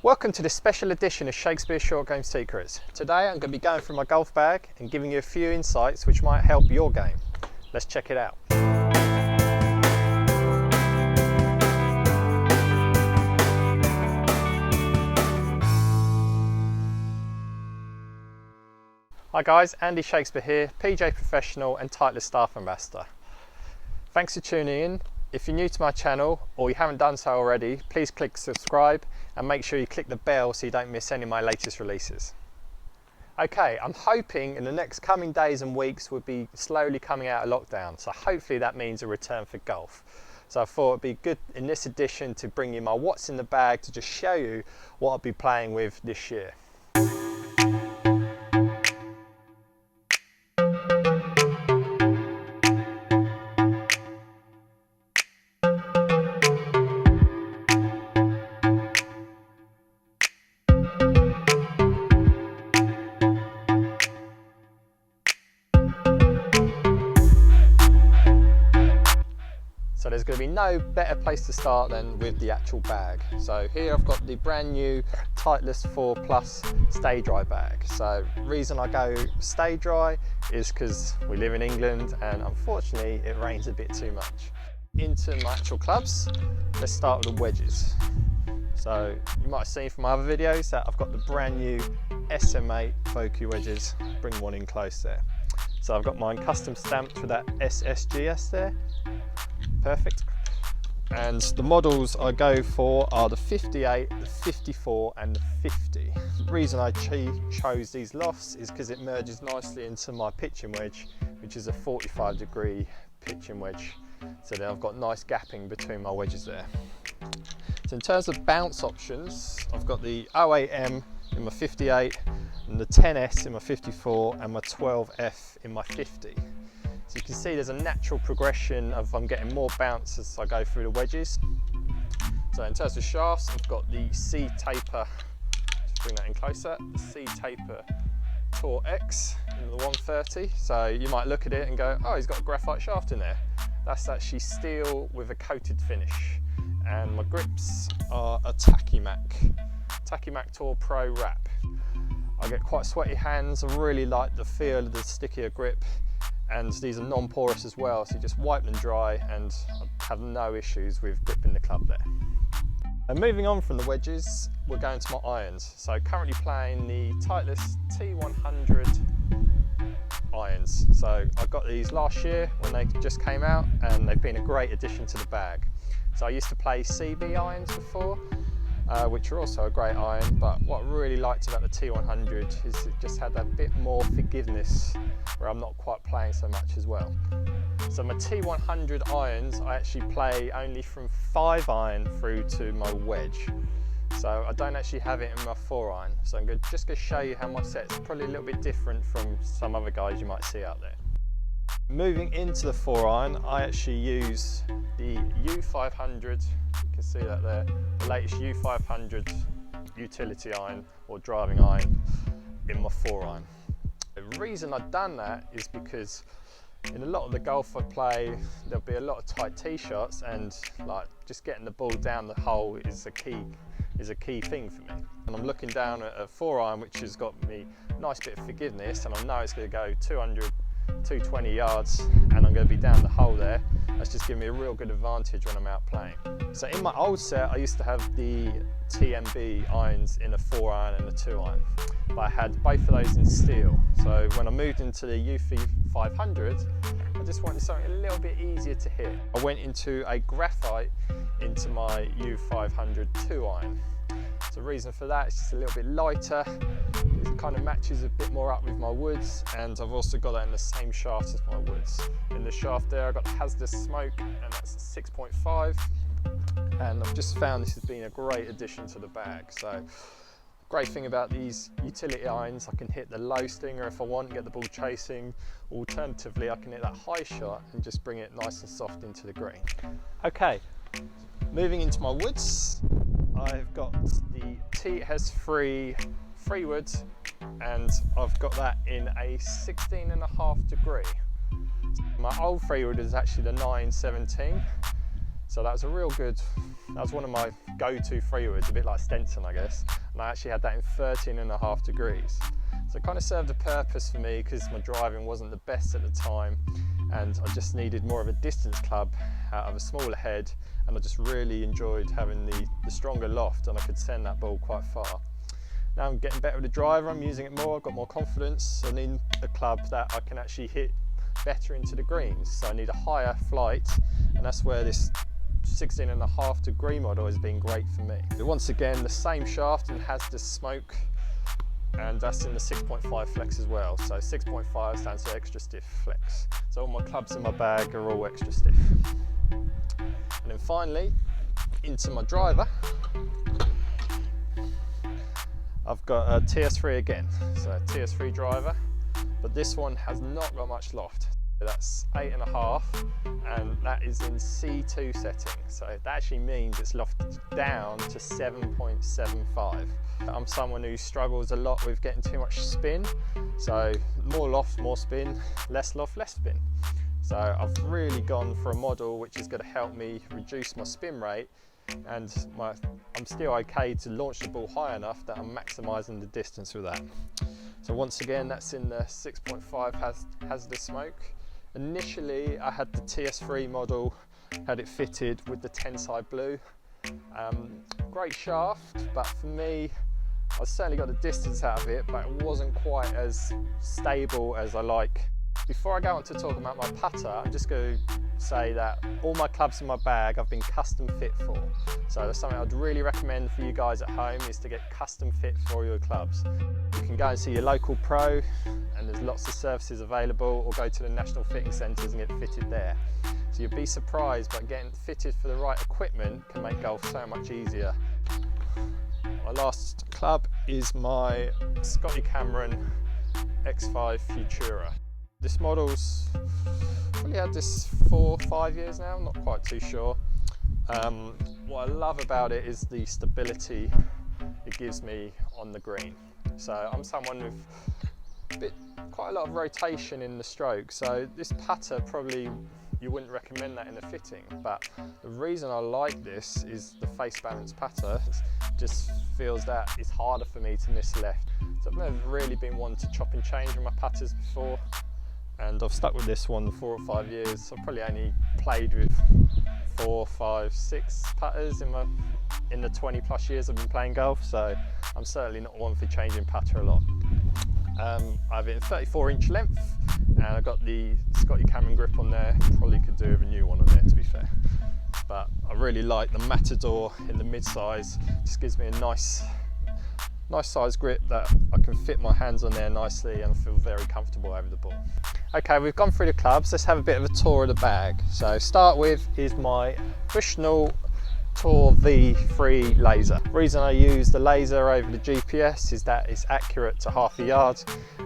Welcome to this special edition of Shakespeare Short Game Secrets. Today I'm going to be going through my golf bag and giving you a few insights which might help your game. Let's check it out. Hi guys, Andy Shakespeare here, PJ Professional and Titleist Staff Ambassador. Thanks for tuning in. If you're new to my channel or you haven't done so already, please click subscribe and make sure you click the bell so you don't miss any of my latest releases. Okay, I'm hoping in the next coming days and weeks we'll be slowly coming out of lockdown, so hopefully that means a return for golf. So I thought it'd be good in this edition to bring you my what's in the bag to just show you what I'll be playing with this year. So there's going to be no better place to start than with the actual bag. So here I've got the brand new Titleist 4 Plus Stay Dry bag. So the reason I go Stay Dry is because we live in England and unfortunately it rains a bit too much. Into my actual clubs, let's start with the wedges. So you might have seen from my other videos that I've got the brand new SM8 Focus wedges. Bring one in close there. So I've got mine custom stamped with that SSGS there. Perfect. And the models I go for are the 58, the 54 and the 50. The reason I chose these lofts is because it merges nicely into my pitching wedge, which is a 45-degree pitching wedge. So then I've got nice gapping between my wedges there. So in terms of bounce options, I've got the 08M in my 58 and the 10S in my 54 and my 12F in my 50. So you can see there's a natural progression of I'm getting more bounce as I go through the wedges. So in terms of shafts, I've got the C Taper, just bring that in closer, the C Taper Tour X in the 130. So you might look at it and go, oh, he's got a graphite shaft in there. That's actually steel with a coated finish. And my grips are a Tacky-Mac Tour Pro Wrap. I get quite sweaty hands, I really like the feel of the stickier grip. And these are non-porous as well, so you just wipe them dry and I have no issues with gripping the club there. And moving on from the wedges, we're going to my irons. So currently playing the Titleist T100 irons. So I got these last year when they just came out and they've been a great addition to the bag. So I used to play CB irons before, which are also a great iron, but what I really liked about the T100 is it just had that bit more forgiveness where I'm not quite playing so much as well. So my T100 irons, I actually play only from 5 iron through to my wedge. So I don't actually have it in my 4 iron. So I'm just going to show you how my set's probably a little bit different from some other guys you might see out there. Moving into the 4 iron, I actually use the U500, you can see that there, the latest U500 utility iron or driving iron in my 4 iron. The reason I've done that is because in a lot of the golf I play, there'll be a lot of tight tee shots and like just getting the ball down the hole is a key thing for me. And I'm looking down at a 4 iron which has got me a nice bit of forgiveness and I know it's going to go 200, 220 yards and I'm going to be down the hole there. That's just giving me a real good advantage when I'm out playing. So in my old set I used to have the TMB irons in a 4 iron and a 2 iron. But I had both of those in steel. So when I moved into the U500, I just wanted something a little bit easier to hit. I went into a graphite into my U500 2 iron. So the reason for that is just a little bit lighter. It kind of matches a bit more up with my woods, and I've also got that in the same shaft as my woods. In the shaft there I've got the hazardous smoke and that's 6.5, and I've just found this has been a great addition to the bag. So great thing about these utility irons, I can hit the low stinger if I want, get the ball chasing. Alternatively I can hit that high shot and just bring it nice and soft into the green. Okay, moving into my woods, I've got the TS3 free wood and I've got that in a 16.5 degree. My old free wood is actually the 917. So that was that was one of my go-to freewoods, a bit like Stenson, I guess. And I actually had that in 13.5 degrees. So it kind of served a purpose for me because my driving wasn't the best at the time, and I just needed more of a distance club out of a smaller head, and I just really enjoyed having the stronger loft, and I could send that ball quite far. Now I'm getting better with the driver, I'm using it more, I've got more confidence. I need a club that I can actually hit better into the greens, so I need a higher flight, and that's where this 16.5 degree model has been great for me. But once again, the same shaft and has this smoke, and that's in the 6.5 flex as well. So 6.5 stands for extra stiff flex. So all my clubs in my bag are all extra stiff. And then finally, into my driver, I've got a TS3 again. So a TS3 driver, but this one has not got much loft. That's 8.5, and that is in C2 setting. So that actually means it's lofted down to 7.75. I'm someone who struggles a lot with getting too much spin. So more loft, more spin, less loft, less spin. So I've really gone for a model which is going to help me reduce my spin rate, and I'm still okay to launch the ball high enough that I'm maximising the distance with that. So once again, that's in the 6.5 hazardous smoke. Initially, I had the TS3 model, had it fitted with the Tenside blue. Great shaft, but for me, I certainly got the distance out of it, but it wasn't quite as stable as I like. Before I go on to talk about my putter, I'm just going to say that all my clubs in my bag I've been custom fit for. So that's something I'd really recommend for you guys at home, is to get custom fit for your clubs. You can go and see your local pro, and there's lots of services available, or go to the national fitting centres and get fitted there. So you'll be surprised, but getting fitted for the right equipment can make golf so much easier. My last club is my Scotty Cameron X5 Futura. This model's probably had this 4 or 5 years now, I'm not quite too sure. What I love about it is the stability it gives me on the green. So I'm someone with quite a lot of rotation in the stroke, so this putter probably you wouldn't recommend that in a fitting, but the reason I like this is the face balance putter just feels that it's harder for me to miss left. So I've never really been one to chop and change with my putters before, and I've stuck with this one 4 or 5 years. I've probably only played with 4, 5, 6 putters in the 20 plus years I've been playing golf, so I'm certainly not one for changing putter a lot. I have it in 34-inch length, and I've got the Scotty Cameron grip on there. Probably could do with a new one on there, to be fair. But I really like the Matador in the mid-size. Just gives me a nice size grip that I can fit my hands on there nicely and feel very comfortable over the ball. Okay, we've gone through the clubs. Let's have a bit of a tour of the bag. So start with is my Bushnell Tour V3 laser. The reason I use the laser over the GPS is that it's accurate to half a yard,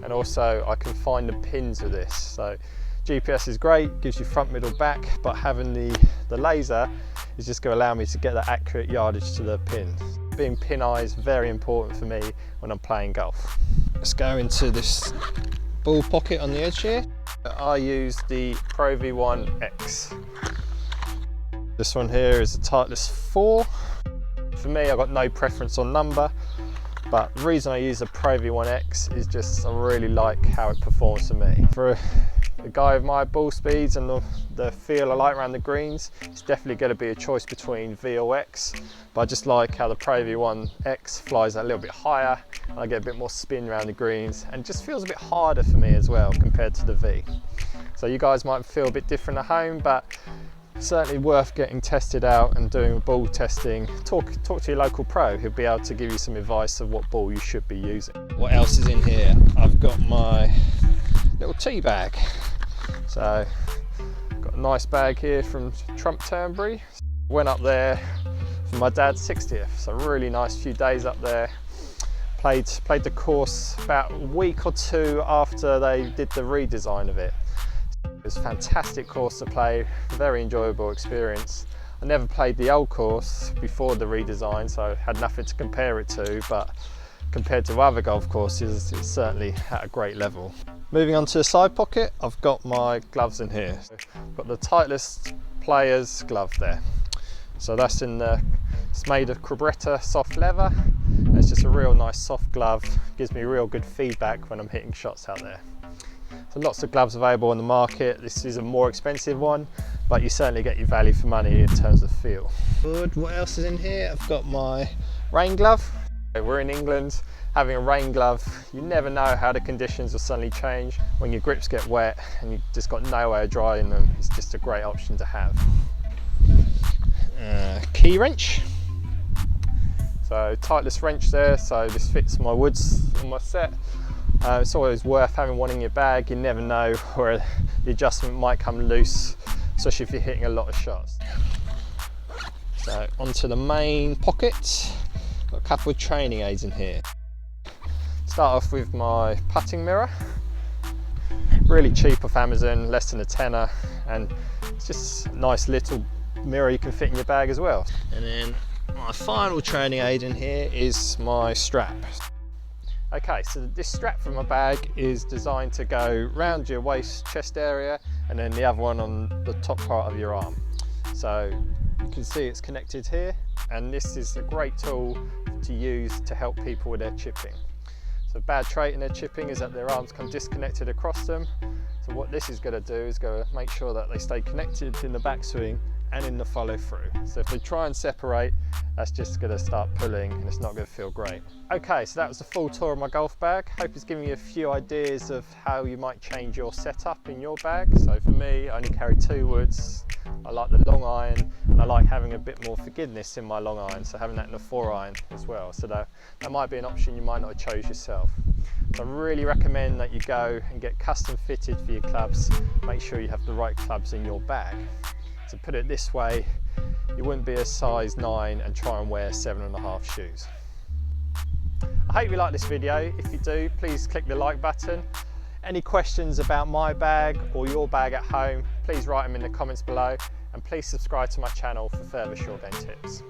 and also I can find the pins with this. So GPS is great, gives you front, middle, back, but having the laser is just going to allow me to get that accurate yardage to the pin. Being pin eye is very important for me when I'm playing golf. Let's go into this ball pocket on the edge here. I use the Pro V1 X. This one here is a Titleist 4. For me, I've got no preference on number, but the reason I use the Pro V1 X is just I really like how it performs for me. For a guy with my ball speeds and the feel I like around the greens, it's definitely going to be a choice between V or X, but I just like how the Pro V1 X flies a little bit higher, and I get a bit more spin around the greens, and just feels a bit harder for me as well compared to the V. So you guys might feel a bit different at home, but certainly worth getting tested out and doing ball testing. Talk to your local pro, he'll be able to give you some advice of what ball you should be using. What else is in here? I've got my little tea bag. So got a nice bag here from Trump Turnberry. Went up there for my dad's 60th, so really nice few days up there. Played the course about a week or 2 after they did the redesign of it. It was a fantastic course to play, very enjoyable experience. I never played the old course before the redesign, so I had nothing to compare it to, but compared to other golf courses, it's certainly at a great level. Moving on to the side pocket, I've got my gloves in here. I've got the Titleist Players glove there. So that's it's made of Cabretta soft leather. It's just a real nice soft glove, gives me real good feedback when I'm hitting shots out there. So lots of gloves available on the market. This is a more expensive one, but you certainly get your value for money in terms of feel. Good, what else is in here? I've got my rain glove. We're in England, having a rain glove, you never know how the conditions will suddenly change. When your grips get wet and you've just got no way of drying them, it's just a great option to have. Key wrench. So Titleist wrench there, so this fits my woods on my set. It's always worth having one in your bag. You never know where the adjustment might come loose, especially if you're hitting a lot of shots. So onto the main pocket. Got a couple of training aids in here. Start off with my putting mirror. Really cheap off Amazon, less than a tenner, and it's just a nice little mirror you can fit in your bag as well. And then my final training aid in here is my strap. Okay, so this strap from my bag is designed to go round your waist, chest area, and then the other one on the top part of your arm. So you can see it's connected here, and this is a great tool to use to help people with their chipping. So a bad trait in their chipping is that their arms come disconnected across them. So what this is going to do is go make sure that they stay connected in the backswing and in the follow through. So if they try and separate, that's just going to start pulling and it's not going to feel great. Okay, so that was the full tour of my golf bag. Hope it's given you a few ideas of how you might change your setup in your bag. So for me, I only carry 2 woods. I like the long iron, and I like having a bit more forgiveness in my long iron, so having that in a 4 iron as well. So that might be an option you might not have chose yourself. So I really recommend that you go and get custom fitted for your clubs. Make sure you have the right clubs in your bag. To put it this way, you wouldn't be a size 9 and try and wear 7.5 shoes. I hope you like this video. If you do, please click the like button. Any questions about my bag or your bag at home, please write them in the comments below, and please subscribe to my channel for further short game tips.